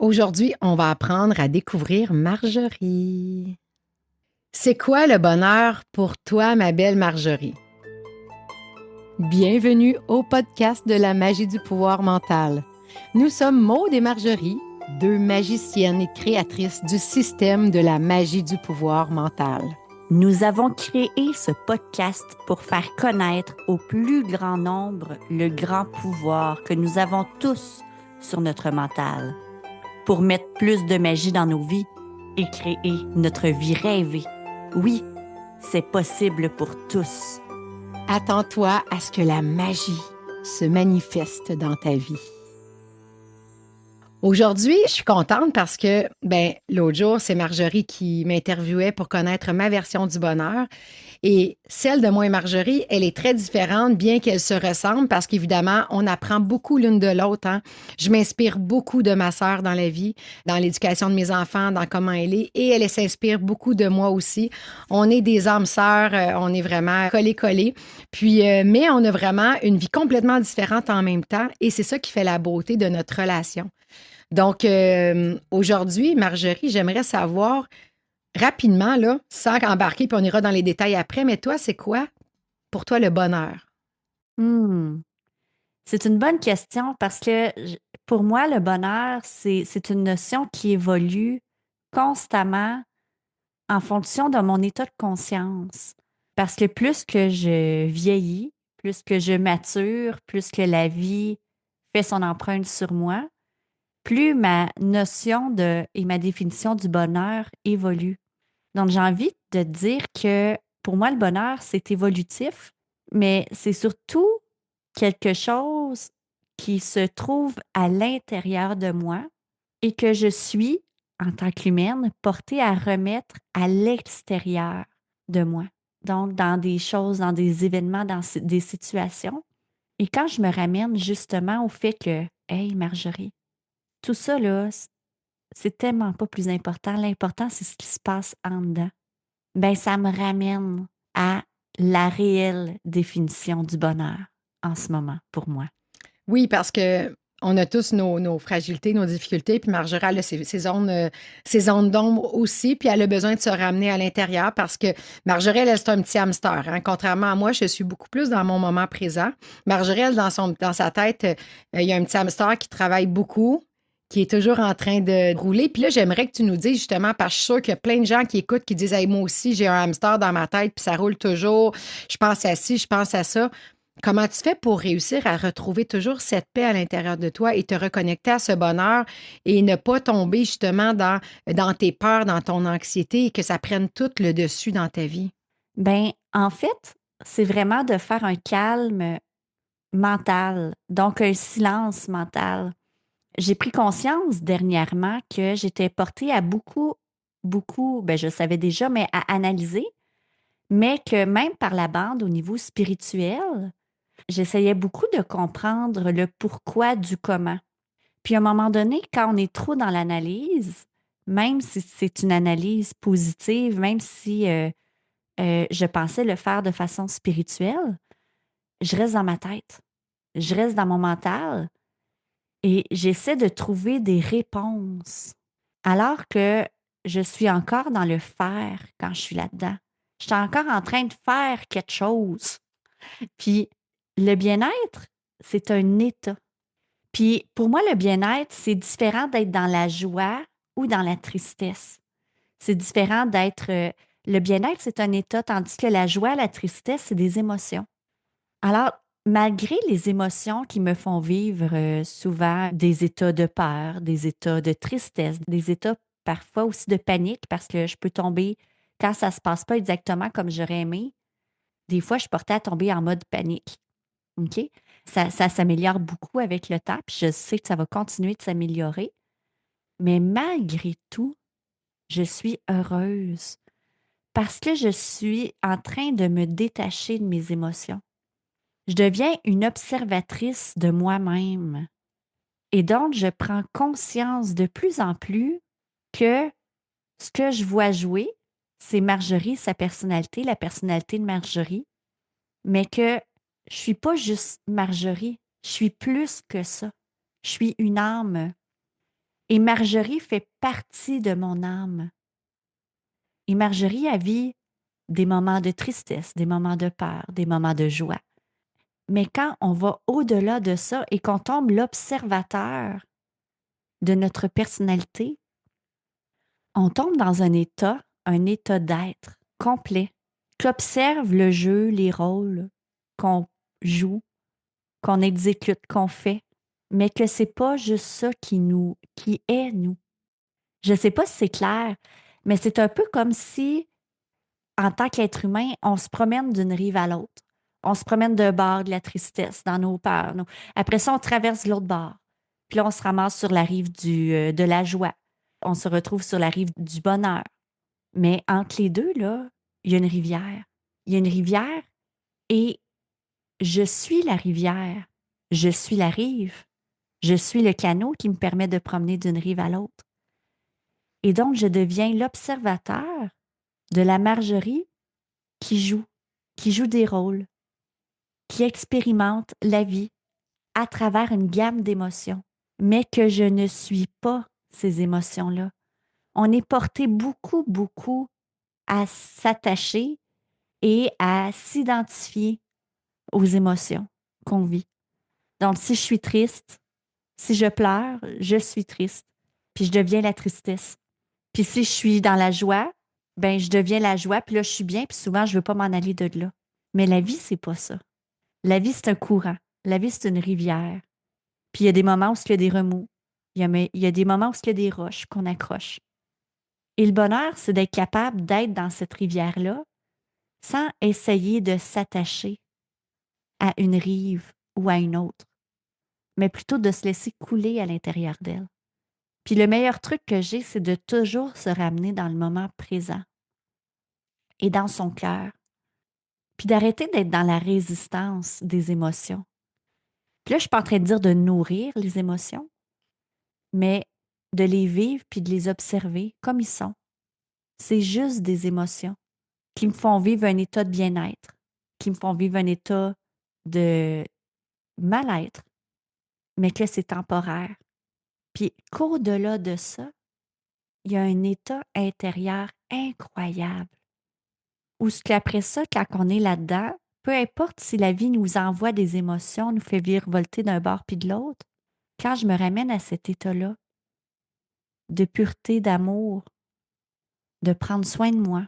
Aujourd'hui, on va apprendre à découvrir Marjorie. C'est quoi le bonheur pour toi, ma belle Marjorie? Bienvenue au podcast de la magie du pouvoir mental. Nous sommes Maude et Marjorie, deux magiciennes et créatrices du système de la magie du pouvoir mental. Nous avons créé ce podcast pour faire connaître au plus grand nombre le grand pouvoir que nous avons tous sur notre mental, pour mettre plus de magie dans nos vies et créer notre vie rêvée. Oui, c'est possible pour tous. Attends-toi à ce que la magie se manifeste dans ta vie. Aujourd'hui, je suis contente parce que, l'autre jour, c'est Marjorie qui m'interviewait pour connaître ma version du bonheur. Et celle de moi et Marjorie, elle est très différente, bien qu'elle se ressemble, parce qu'évidemment, on apprend beaucoup l'une de l'autre, hein. Je m'inspire beaucoup de ma sœur dans la vie, dans l'éducation de mes enfants, dans comment elle est, et elle s'inspire beaucoup de moi aussi. On est des âmes sœurs, on est vraiment collés-collés. Puis, mais on a vraiment une vie complètement différente en même temps, et c'est ça qui fait la beauté de notre relation. Donc, aujourd'hui, Marjorie, j'aimerais savoir rapidement, là, sans embarquer, puis on ira dans les détails après, mais toi, c'est quoi pour toi le bonheur? Hmm. C'est une bonne question parce que pour moi, le bonheur, c'est une notion qui évolue constamment en fonction de mon état de conscience. Parce que plus que je vieillis, plus que je mature, plus que la vie fait son empreinte sur moi, plus ma notion et ma définition du bonheur évolue. Donc, j'ai envie de dire que pour moi, le bonheur, c'est évolutif, mais c'est surtout quelque chose qui se trouve à l'intérieur de moi et que je suis, en tant qu'humaine, portée à remettre à l'extérieur de moi. Donc, dans des choses, dans des événements, dans des situations. Et quand je me ramène justement au fait que, hey, Marjorie, tout ça, là, c'est tellement pas plus important. L'important, c'est ce qui se passe en dedans. Ben, ça me ramène à la réelle définition du bonheur en ce moment pour moi. Oui, parce que on a tous nos fragilités, nos difficultés, puis Marjorie, elle a ses zones d'ombre aussi, puis elle a besoin de se ramener à l'intérieur parce que Marjorie, elle, c'est un petit hamster, hein. Contrairement à moi, je suis beaucoup plus dans mon moment présent. Marjorie, elle, dans sa tête, il y a un petit hamster qui travaille beaucoup, qui est toujours en train de rouler. Puis là, j'aimerais que tu nous dises justement, parce que je suis sûre qu'il y a plein de gens qui écoutent, qui disent, hey, moi aussi, j'ai un hamster dans ma tête, puis ça roule toujours. Je pense à ci, je pense à ça. Comment tu fais pour réussir à retrouver toujours cette paix à l'intérieur de toi et te reconnecter à ce bonheur et ne pas tomber justement dans tes peurs, dans ton anxiété et que ça prenne tout le dessus dans ta vie? Ben, en fait, c'est vraiment de faire un calme mental, donc un silence mental. J'ai pris conscience dernièrement que j'étais portée à beaucoup, ben je le savais déjà, mais à analyser, mais que même par la bande au niveau spirituel, j'essayais beaucoup de comprendre le pourquoi du comment. Puis à un moment donné, quand on est trop dans l'analyse, même si c'est une analyse positive, même si je pensais le faire de façon spirituelle, je reste dans ma tête, je reste dans mon mental et j'essaie de trouver des réponses alors que je suis encore dans le faire quand je suis là-dedans. Je suis encore en train de faire quelque chose. Puis le bien-être, c'est un état. Puis pour moi, le bien-être, c'est différent d'être dans la joie ou dans la tristesse. C'est différent d'être... le bien-être, c'est un état, tandis que la joie, la tristesse, c'est des émotions. Alors, malgré les émotions qui me font vivre souvent des états de peur, des états de tristesse, des états parfois aussi de panique, parce que je peux tomber, quand ça ne se passe pas exactement comme j'aurais aimé, des fois, je suis portée à tomber en mode panique. OK? Ça s'améliore beaucoup avec le temps, puis je sais que ça va continuer de s'améliorer. Mais malgré tout, je suis heureuse parce que je suis en train de me détacher de mes émotions. Je deviens une observatrice de moi-même. Et donc, je prends conscience de plus en plus que ce que je vois jouer, c'est Marjorie, sa personnalité, la personnalité de Marjorie, mais que je suis pas juste Marjorie, je suis plus que ça. Je suis une âme. Et Marjorie fait partie de mon âme. Et Marjorie, elle vit des moments de tristesse, des moments de peur, des moments de joie. Mais quand on va au-delà de ça et qu'on tombe l'observateur de notre personnalité, on tombe dans un état d'être complet. Tu observes le jeu, les rôles qu'on joue, qu'on exécute, qu'on fait, mais que c'est pas juste ça qui est nous. Je sais pas si c'est clair, mais c'est un peu comme si, en tant qu'être humain, on se promène d'une rive à l'autre. On se promène d'un bord de la tristesse, dans nos peurs. Après ça, on traverse l'autre bord. Puis là, on se ramasse sur la rive de la joie. On se retrouve sur la rive du bonheur. Mais entre les deux, là, il y a une rivière. Il y a une rivière et je suis la rivière. Je suis la rive. Je suis le canot qui me permet de promener d'une rive à l'autre. Et donc, je deviens l'observateur de la Marjorie qui joue des rôles, qui expérimente la vie à travers une gamme d'émotions, mais que je ne suis pas ces émotions-là. On est porté beaucoup, beaucoup à s'attacher et à s'identifier aux émotions qu'on vit. Donc, si je suis triste, si je pleure, je suis triste, puis je deviens la tristesse. Puis si je suis dans la joie, ben je deviens la joie, puis là, je suis bien, puis souvent, je veux pas m'en aller de là. Mais la vie, c'est pas ça. La vie, c'est un courant. La vie, c'est une rivière. Puis il y a des moments où il y a des remous. Il y a des moments où il y a des roches qu'on accroche. Et le bonheur, c'est d'être capable d'être dans cette rivière-là sans essayer de s'attacher à une rive ou à une autre, mais plutôt de se laisser couler à l'intérieur d'elle. Puis le meilleur truc que j'ai, c'est de toujours se ramener dans le moment présent et dans son cœur, puis d'arrêter d'être dans la résistance des émotions. Puis là, je ne suis pas en train de dire de nourrir les émotions, mais de les vivre puis de les observer comme ils sont. C'est juste des émotions qui me font vivre un état de bien-être, qui me font vivre un état de mal-être, mais que c'est temporaire. Puis qu'au-delà de ça, il y a un état intérieur incroyable. Ou ce qu'après ça, quand on est là-dedans, peu importe si la vie nous envoie des émotions, nous fait virevolter d'un bord puis de l'autre, quand je me ramène à cet état-là de pureté, d'amour, de prendre soin de moi,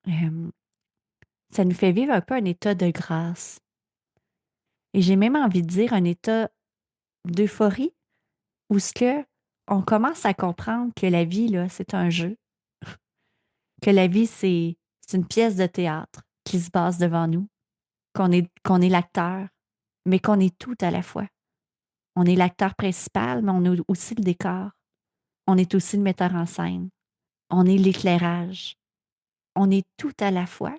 euh, ça nous fait vivre un peu un état de grâce. Et j'ai même envie de dire un état d'euphorie où ce que on commence à comprendre que la vie, là, c'est un jeu, que la vie, c'est une pièce de théâtre qui se passe devant nous, qu'on est l'acteur, mais qu'on est tout à la fois. On est l'acteur principal, mais on est aussi le décor. On est aussi le metteur en scène. On est l'éclairage. On est tout à la fois.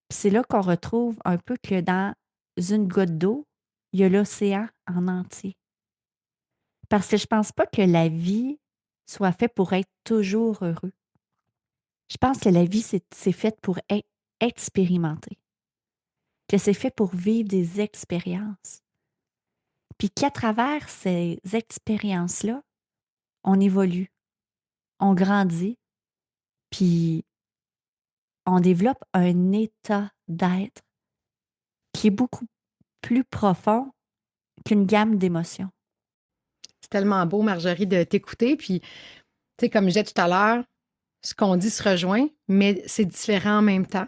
Puis c'est là qu'on retrouve un peu que dans une goutte d'eau, il y a l'océan en entier. Parce que je pense pas que la vie soit faite pour être toujours heureux. Je pense que la vie, c'est faite pour être expérimentée, que c'est fait pour vivre des expériences. Puis qu'à travers ces expériences-là, on évolue, on grandit, puis on développe un état d'être qui est beaucoup plus profond qu'une gamme d'émotions. C'est tellement beau, Marjorie, de t'écouter. Puis, tu sais, comme je disais tout à l'heure, ce qu'on dit se rejoint, mais c'est différent en même temps.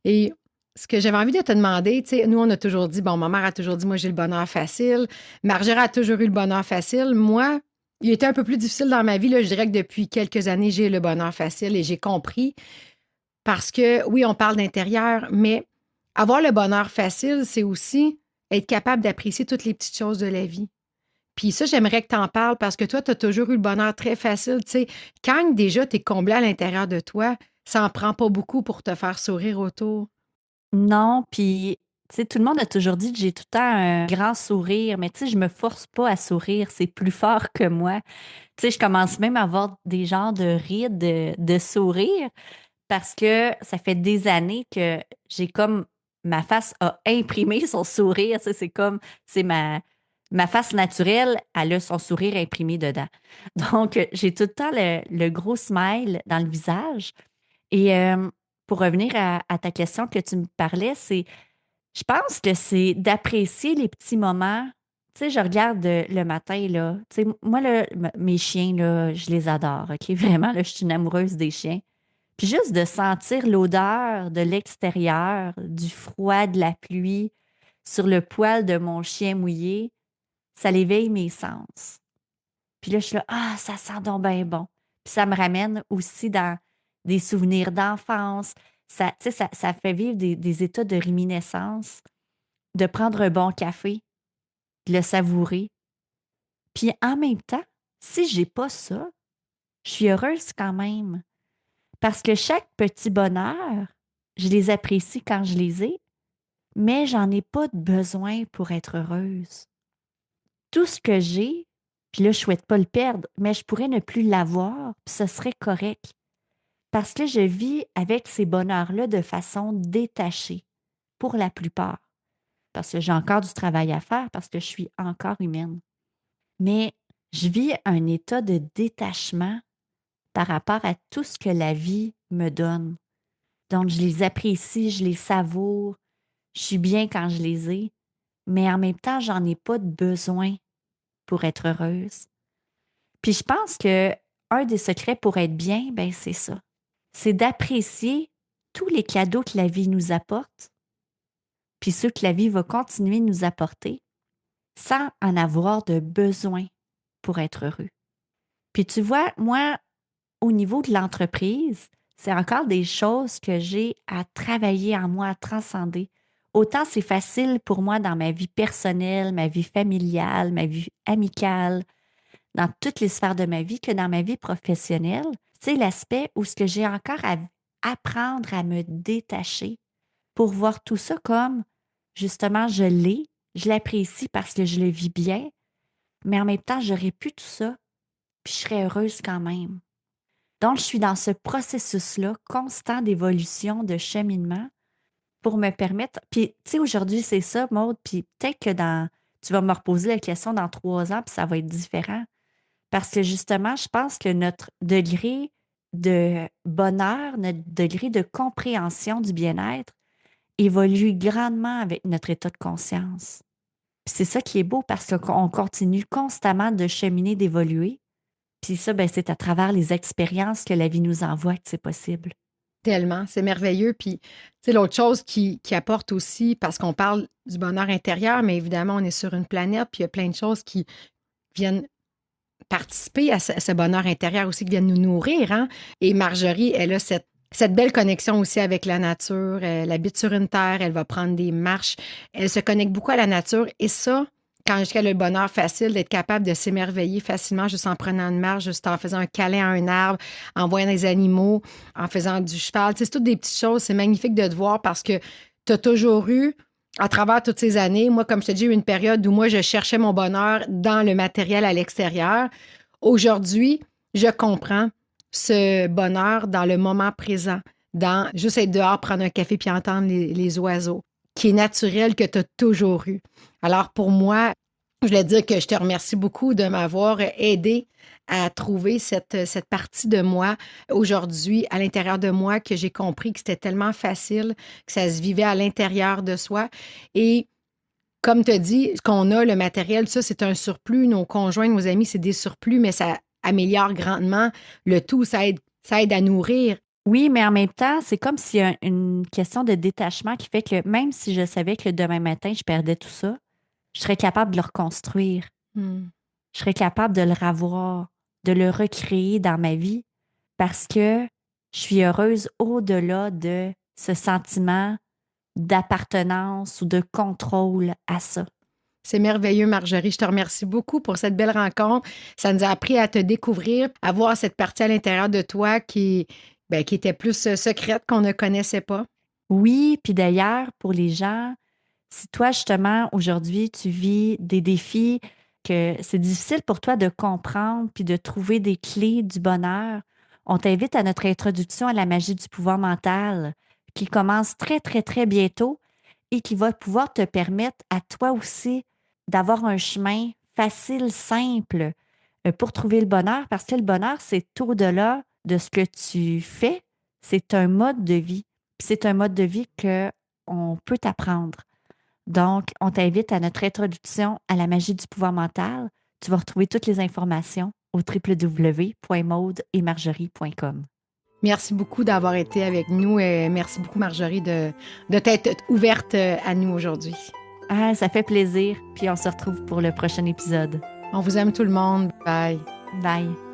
Et ce que j'avais envie de te demander, tu sais, nous, on a toujours dit, bon, ma mère a toujours dit, moi, j'ai le bonheur facile. Marjorie a toujours eu le bonheur facile. Moi, il était un peu plus difficile dans ma vie. Là, je dirais que depuis quelques années, j'ai le bonheur facile et j'ai compris parce que, oui, on parle d'intérieur, mais avoir le bonheur facile, c'est aussi être capable d'apprécier toutes les petites choses de la vie. Puis ça, j'aimerais que tu en parles parce que toi, tu as toujours eu le bonheur très facile. Tu sais, quand déjà tu es comblé à l'intérieur de toi, ça en prend pas beaucoup pour te faire sourire autour. Non, puis, tu sais, tout le monde a toujours dit que j'ai tout le temps un grand sourire, mais tu sais, je me force pas à sourire, c'est plus fort que moi. Tu sais, je commence même à avoir des genres de rides de sourire parce que ça fait des années que j'ai comme ma face a imprimé son sourire. Tu sais, c'est comme, c'est Ma face naturelle, elle a son sourire imprimé dedans. Donc, j'ai tout le temps le gros smile dans le visage. Et pour revenir à ta question que tu me parlais, je pense que c'est d'apprécier les petits moments. Tu sais, je regarde le matin, là. Tu sais, moi, là, mes chiens, là, je les adore, OK? Vraiment, là, je suis une amoureuse des chiens. Puis juste de sentir l'odeur de l'extérieur, du froid, de la pluie sur le poil de mon chien mouillé, ça l'éveille mes sens. Puis là, je suis là, ah, ça sent donc bien bon. Puis ça me ramène aussi dans des souvenirs d'enfance. Ça, tu sais, ça fait vivre des états de réminiscence, de prendre un bon café, de le savourer. Puis en même temps, si j'ai pas ça, je suis heureuse quand même. Parce que chaque petit bonheur, je les apprécie quand je les ai, mais j'en ai pas de besoin pour être heureuse. Tout ce que j'ai, puis là, je souhaite pas le perdre, mais je pourrais ne plus l'avoir, puis ce serait correct. Parce que je vis avec ces bonheurs-là de façon détachée, pour la plupart. Parce que j'ai encore du travail à faire, parce que je suis encore humaine. Mais je vis un état de détachement par rapport à tout ce que la vie me donne. Donc, je les apprécie, je les savoure, je suis bien quand je les ai, mais en même temps, j'en ai pas de besoin pour être heureuse. Puis je pense que un des secrets pour être bien, ben c'est ça. C'est d'apprécier tous les cadeaux que la vie nous apporte, puis ceux que la vie va continuer de nous apporter, sans en avoir de besoin pour être heureux. Puis tu vois, moi, au niveau de l'entreprise, c'est encore des choses que j'ai à travailler en moi, à transcender. Autant c'est facile pour moi dans ma vie personnelle, ma vie familiale, ma vie amicale, dans toutes les sphères de ma vie que dans ma vie professionnelle. C'est l'aspect où ce que j'ai encore à apprendre à me détacher pour voir tout ça comme, justement, je l'apprécie parce que je le vis bien, mais en même temps, j'aurais pu tout ça, puis je serais heureuse quand même. Donc, je suis dans ce processus-là constant d'évolution, de cheminement pour me permettre. Puis, tu sais, aujourd'hui, c'est ça, Maude, puis peut-être que tu vas me reposer la question dans 3 ans, puis ça va être différent. Parce que justement, je pense que notre degré de bonheur, notre degré de compréhension du bien-être évolue grandement avec notre état de conscience. Puis c'est ça qui est beau parce qu'on continue constamment de cheminer, d'évoluer. Puis ça, ben, c'est à travers les expériences que la vie nous envoie que c'est possible. Tellement, c'est merveilleux. Puis, tu sais, l'autre chose qui apporte aussi, parce qu'on parle du bonheur intérieur, mais évidemment, on est sur une planète, puis il y a plein de choses qui viennent participer à ce bonheur intérieur aussi, qui viennent nous nourrir, hein? Et Marjorie, elle a cette belle connexion aussi avec la nature. Elle habite sur une terre, elle va prendre des marches. Elle se connecte beaucoup à la nature. Et ça, quand elle a le bonheur facile d'être capable de s'émerveiller facilement juste en prenant une marche, juste en faisant un câlin à un arbre, en voyant des animaux, en faisant du cheval. Tu sais, c'est toutes des petites choses. C'est magnifique de te voir parce que tu as toujours eu à travers toutes ces années, moi, comme je te dis, j'ai eu une période où moi, je cherchais mon bonheur dans le matériel à l'extérieur. Aujourd'hui, je comprends ce bonheur dans le moment présent, dans juste être dehors, prendre un café puis entendre les oiseaux, qui est naturel, que tu as toujours eu. Alors, pour moi, je voulais dire que je te remercie beaucoup de m'avoir aidé à trouver cette partie de moi aujourd'hui à l'intérieur de moi que j'ai compris que c'était tellement facile, que ça se vivait à l'intérieur de soi. Et comme tu as dit, ce qu'on a, le matériel, ça, c'est un surplus. Nos conjoints, nos amis, c'est des surplus, mais ça améliore grandement le tout. Ça aide à nourrir. Oui, mais en même temps, c'est comme s'il y a une question de détachement qui fait que même si je savais que le demain matin, je perdais tout ça, je serais capable de le reconstruire. Hmm. Je serais capable de le revoir, de le recréer dans ma vie parce que je suis heureuse au-delà de ce sentiment d'appartenance ou de contrôle à ça. C'est merveilleux, Marjorie. Je te remercie beaucoup pour cette belle rencontre. Ça nous a appris à te découvrir, à voir cette partie à l'intérieur de toi qui était plus secrète, qu'on ne connaissait pas. Oui, puis d'ailleurs, pour les gens, si toi, justement, aujourd'hui, tu vis des défis, que c'est difficile pour toi de comprendre puis de trouver des clés du bonheur, on t'invite à notre introduction à la magie du pouvoir mental qui commence très, très, très bientôt et qui va pouvoir te permettre à toi aussi d'avoir un chemin facile, simple pour trouver le bonheur, parce que le bonheur, c'est au-delà de ce que tu fais, c'est un mode de vie. Puis c'est un mode de vie que on peut t'apprendre. Donc, on t'invite à notre introduction à la magie du pouvoir mental. Tu vas retrouver toutes les informations au www.maudeetmarjorie.com. Merci beaucoup d'avoir été avec nous et merci beaucoup, Marjorie, de t'être ouverte à nous aujourd'hui. Ah, ça fait plaisir. Puis on se retrouve pour le prochain épisode. On vous aime tout le monde. Bye. Bye.